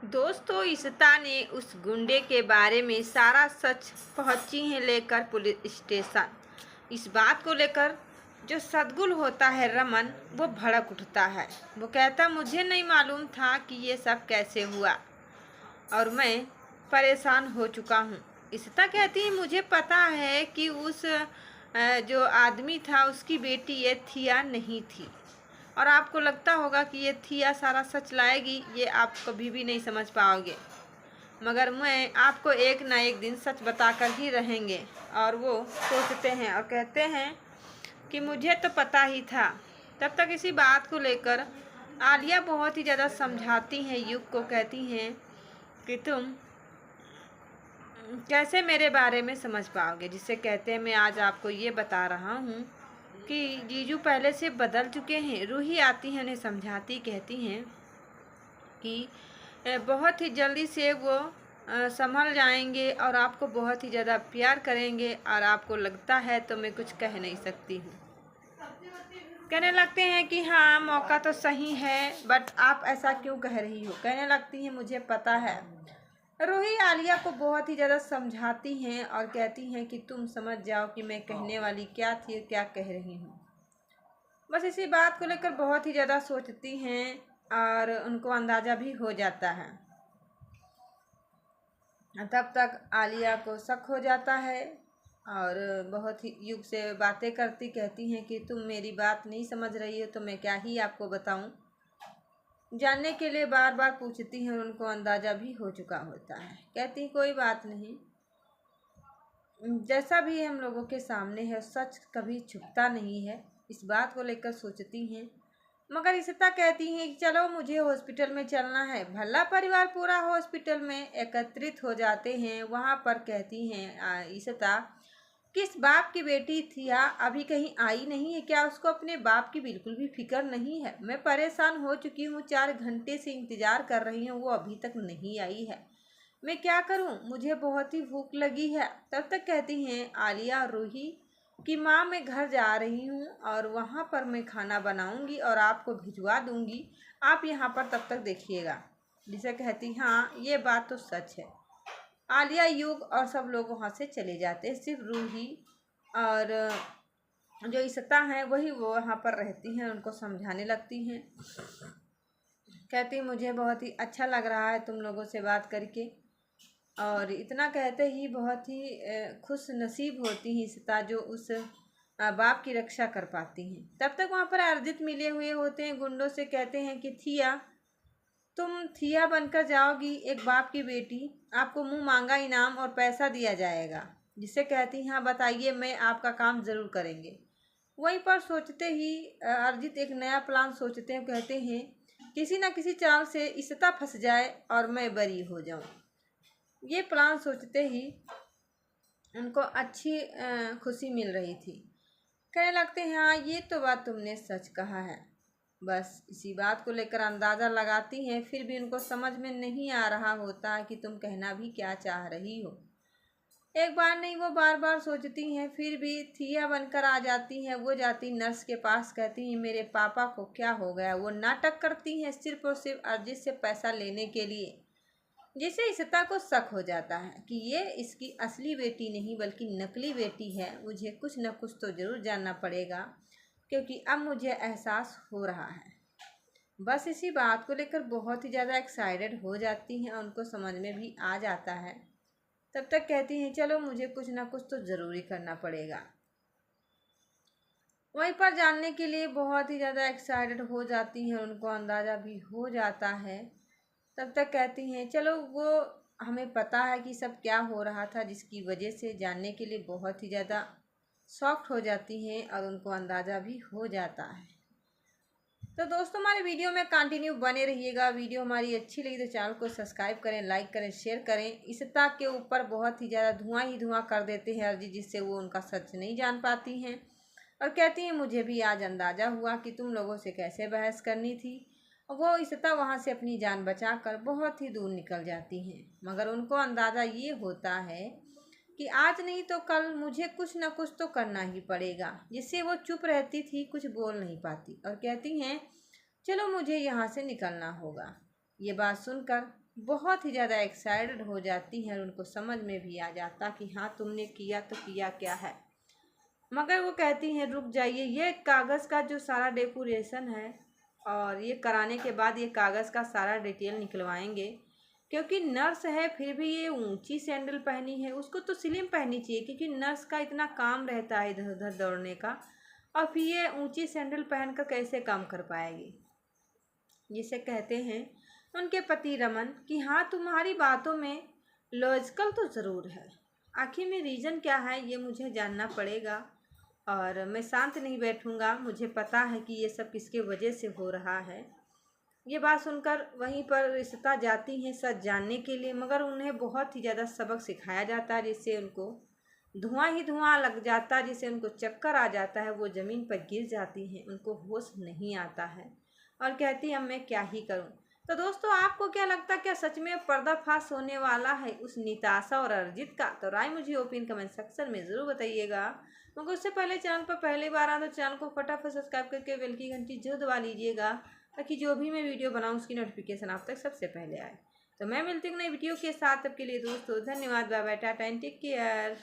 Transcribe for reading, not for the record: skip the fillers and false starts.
दोस्तों, इशिता ने उस गुंडे के बारे में सारा सच पहुंची है लेकर पुलिस स्टेशन। इस बात को लेकर जो सदगुल होता है रमन, वो भड़क उठता है। वो कहता, मुझे नहीं मालूम था कि ये सब कैसे हुआ और मैं परेशान हो चुका हूँ। इशिता कहती है, मुझे पता है कि उस जो आदमी था उसकी बेटी ये थिया नहीं थी, और आपको लगता होगा कि ये थिया सारा सच लाएगी। ये आप कभी भी नहीं समझ पाओगे, मगर मैं आपको एक ना एक दिन सच बताकर ही रहेंगे। और वो सोचते हैं और कहते हैं कि मुझे तो पता ही था। तब तक इसी बात को लेकर आलिया बहुत ही ज़्यादा समझाती हैं युग को, कहती हैं कि तुम कैसे मेरे बारे में समझ पाओगे। जिससे कहते हैं, मैं आज आपको ये बता रहा हूँ कि जीजू पहले से बदल चुके हैं। रूही आती है, उन्हें समझाती, कहती हैं कि बहुत ही जल्दी से वो संभल जाएंगे और आपको बहुत ही ज़्यादा प्यार करेंगे, और आपको लगता है तो मैं कुछ कह नहीं सकती हूँ। कहने लगते हैं कि हाँ, मौका तो सही है, बट आप ऐसा क्यों कह रही हो। कहने लगती हैं, मुझे पता है। रूही आलिया को बहुत ही ज़्यादा समझाती हैं और कहती हैं कि तुम समझ जाओ कि मैं कहने वाली क्या थी, क्या कह रही हूँ। बस इसी बात को लेकर बहुत ही ज़्यादा सोचती हैं और उनको अंदाज़ा भी हो जाता है। तब तक आलिया को शक हो जाता है और बहुत ही युग से बातें करती, कहती हैं कि तुम मेरी बात नहीं समझ रही हो तो मैं क्या ही आपको बताऊं। जानने के लिए बार बार पूछती हैं और उनको अंदाज़ा भी हो चुका होता है। कहती, कोई बात नहीं, जैसा भी हम लोगों के सामने है सच कभी छुपता नहीं है। इस बात को लेकर सोचती हैं, मगर इशिता कहती हैं कि चलो मुझे हॉस्पिटल में चलना है। भला परिवार पूरा हॉस्पिटल में एकत्रित हो जाते हैं। वहाँ पर कहती हैं इशिता, किस बाप की बेटी थी अभी कहीं आई नहीं है क्या? उसको अपने बाप की बिल्कुल भी फिक्र नहीं है। मैं परेशान हो चुकी हूँ, 4 घंटे से इंतज़ार कर रही हूँ, वो अभी तक नहीं आई है। मैं क्या करूँ, मुझे बहुत ही भूख लगी है। तब तक कहती हैं आलिया और रूही कि माँ, मैं घर जा रही हूँ और वहाँ पर मैं खाना बनाऊँगी और आपको भिजवा दूँगी। आप यहाँ पर तब तक देखिएगा। जिसे कहती, हाँ ये बात तो सच है। आलिया, युग और सब लोग वहाँ से चले जाते हैं। सिर्फ रूही और जो इशिता हैं वही वो वहाँ पर रहती हैं, उनको समझाने लगती हैं। कहती, मुझे बहुत ही अच्छा लग रहा है तुम लोगों से बात करके। और इतना कहते ही बहुत ही खुश नसीब होती हैं इशिता, जो उस बाप की रक्षा कर पाती हैं। तब तक वहाँ पर अर्जित मिले हुए होते हैं गुंडों से। कहते हैं कि थिया, तुम थिया बनकर जाओगी, एक बाप की बेटी, आपको मुंह मांगा इनाम और पैसा दिया जाएगा। जिससे कहती, हाँ बताइए, मैं आपका काम ज़रूर करेंगे। वहीं पर सोचते ही अर्जित एक नया प्लान सोचते हैं। कहते हैं, किसी ना किसी चाल से इशिता फंस जाए और मैं बरी हो जाऊं। ये प्लान सोचते ही उनको अच्छी खुशी मिल रही थी। कहने लगते हैं, हाँ ये तो बात तुमने सच कहा है। बस इसी बात को लेकर अंदाज़ा लगाती हैं, फिर भी उनको समझ में नहीं आ रहा होता कि तुम कहना भी क्या चाह रही हो। एक बार नहीं, वो बार बार सोचती हैं, फिर भी थिया बनकर आ जाती हैं। वो जाती नर्स के पास, कहती हैं, मेरे पापा को क्या हो गया। वो नाटक करती हैं सिर्फ और सिर्फ अर्जित से पैसा लेने के लिए। जिससे इशिता को शक हो जाता है कि ये इसकी असली बेटी नहीं बल्कि नकली बेटी है। मुझे कुछ न कुछ तो ज़रूर जानना पड़ेगा, क्योंकि अब मुझे एहसास हो रहा है। बस इसी बात को लेकर बहुत ही ज़्यादा एक्साइटेड हो जाती हैं और उनको समझ में भी आ जाता है। तब तक कहती हैं, चलो मुझे कुछ ना कुछ तो ज़रूरी करना पड़ेगा। वहीं पर जानने के लिए बहुत ही ज़्यादा एक्साइटेड हो जाती हैं और उनको अंदाज़ा भी हो जाता है। तब तक कहती हैं, चलो वो हमें पता है कि सब क्या हो रहा था, जिसकी वजह से जानने के लिए बहुत ही ज़्यादा शॉक्ड हो जाती हैं और उनको अंदाज़ा भी हो जाता है। तो दोस्तों, हमारे वीडियो में कंटिन्यू बने रहिएगा। वीडियो हमारी अच्छी लगी तो चैनल को सब्सक्राइब करें, लाइक करें, शेयर करें। इशिता के ऊपर बहुत ही ज़्यादा धुआं ही धुआं कर देते हैं अर्जी, जिससे वो उनका सच नहीं जान पाती हैं और कहती हैं, मुझे भी आज अंदाज़ा हुआ कि तुम लोगों से कैसे बहस करनी थी। वो इशिता वहाँ से अपनी जान बचाकर बहुत ही दूर निकल जाती हैं, मगर उनको अंदाज़ा ये होता है कि आज नहीं तो कल मुझे कुछ न कुछ तो करना ही पड़ेगा। जिससे वो चुप रहती थी, कुछ बोल नहीं पाती और कहती हैं, चलो मुझे यहाँ से निकलना होगा। ये बात सुनकर बहुत ही ज़्यादा एक्साइटेड हो जाती हैं और उनको समझ में भी आ जाता कि हाँ तुमने किया तो किया क्या है। मगर वो कहती हैं रुक जाइए, ये कागज़ का जो सारा डेकोरेशन है और ये कराने के बाद ये कागज़ का सारा डिटेल निकलवाएंगे, क्योंकि नर्स है फिर भी ये ऊंची सैंडल पहनी है, उसको तो स्लिम पहननी चाहिए क्योंकि नर्स का इतना काम रहता है इधर उधर दौड़ने का, और फिर ये ऊंची सैंडल पहनकर कैसे काम कर पाएगी। जिसे कहते हैं उनके पति रमन कि हाँ तुम्हारी बातों में लॉजिकल तो ज़रूर है, आखिर में रीज़न क्या है ये मुझे जानना पड़ेगा और मैं शांत नहीं बैठूंगा, मुझे पता है कि ये सब किसके वजह से हो रहा है। ये बात सुनकर वहीं पर रिश्ता जाती हैं सच जानने के लिए, मगर उन्हें बहुत ही ज़्यादा सबक सिखाया जाता है जिससे उनको धुआं ही धुआं लग जाता है, जिससे उनको चक्कर आ जाता है, वो ज़मीन पर गिर जाती हैं, उनको होश नहीं आता है और कहती है अब मैं क्या ही करूं। तो दोस्तों आपको क्या लगता है, क्या सच में पर्दाफाश होने वाला है उस निताशा और अर्जित का? तो राय मुझे ओपिन कमेंट सेक्शन में ज़रूर बताइएगा। मगर उससे पहले चैनल पर पहली बार आए तो चैनल को फटाफट सब्सक्राइब करके बेल की घंटी जरूर दबा लीजिएगा ताकि जो भी मैं वीडियो बनाऊँ उसकी नोटिफिकेशन आप तक सबसे पहले आए। तो मैं मिलती हूँ नई वीडियो के साथ, तब के लिए दोस्तों धन्यवाद, bye bye, tata and take care.